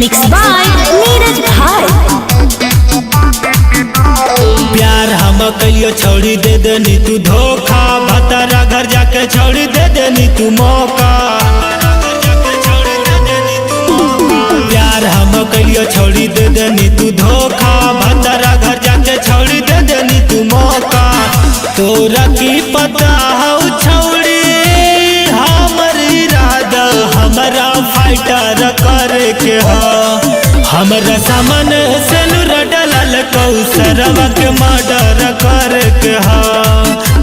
Mix by Neeraj भाई। प्यार हम कहियो छोड़ी दे देनी तू धोखा, भतारा घर जाके छोड़ी दे देनी तू मौका। प्यार हम कहियो छोड़ी दे देनी तू धोखा, भतारा घर जाके छोड़ी दे देनी तू मौका। तोरा की पता हो छोड़ी हमर इरादा हमरा फाइटर करे के हो। हमरा सामने से डलल कौसरवा के मर्डर करे के हो।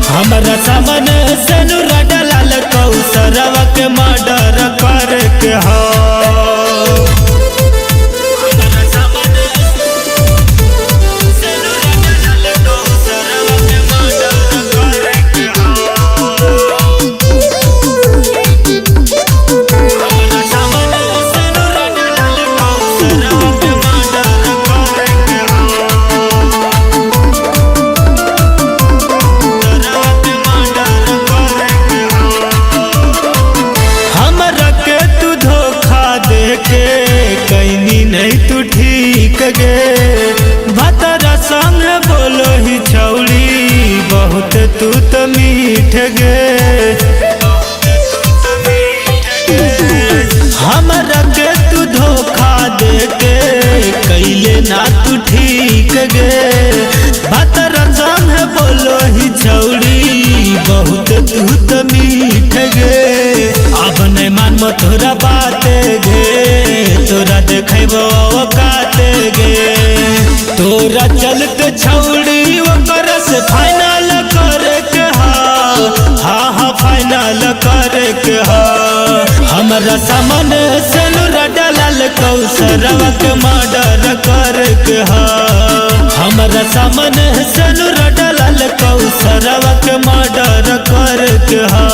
हमरा सामने से डलल कौसरवा के मर्डर करे के हो। कैनी नहीं तू ठीक गे, भतरा संग बोलो ही छौड़ी बहुत तू तो मीठ गे। हमरा के तू धोखा दे के कैले ना तू ठीक गे, भतरा संग बोलो ही छौड़ी बहुत तू तो मीठ गे। अब नहीं मान तोरा बात गे, तोरा देखो औकाते गे। तोरा चलते छौड़ी ओकर से फाइनल करे के हाँ हाँ फाइनल करे के हा। हमरा सामने से डलल कौसरवा के मर्डर करे के हा। हमरा सामने से डलल कौसरवा के मर्डर करे के हा।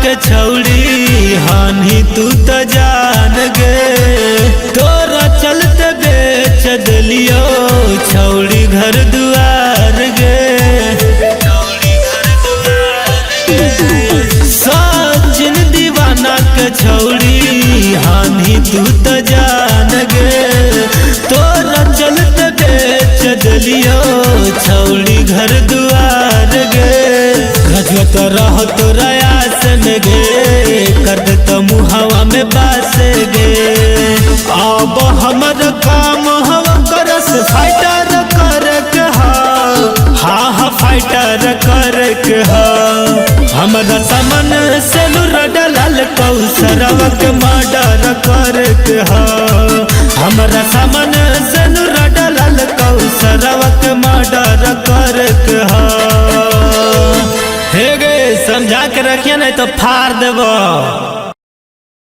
के छौड़ी हानि तू तो जान गे, तोरा चलते बेच दिलियो छौड़ी घर दुआर गे। सचिन दीवाना के छौड़ी हानि तू तो जान गे, तोरा चलते बेच दिलियो छौड़ी घर दुआर गे। गजत रह तोरा गे कर दे तो मुहावा में बास गे। अब हमर काम हवा करस फाइटर करे के हाँ हाँ फाइटर करे के हा। हमरा सामने से डलल कौसरवा के मर्डर करे के हा। हमरा सामने से डलल कौसरवा के मर्डर करे के हा। हे गे समझा के रखिए नहीं तो फाड़ देबो।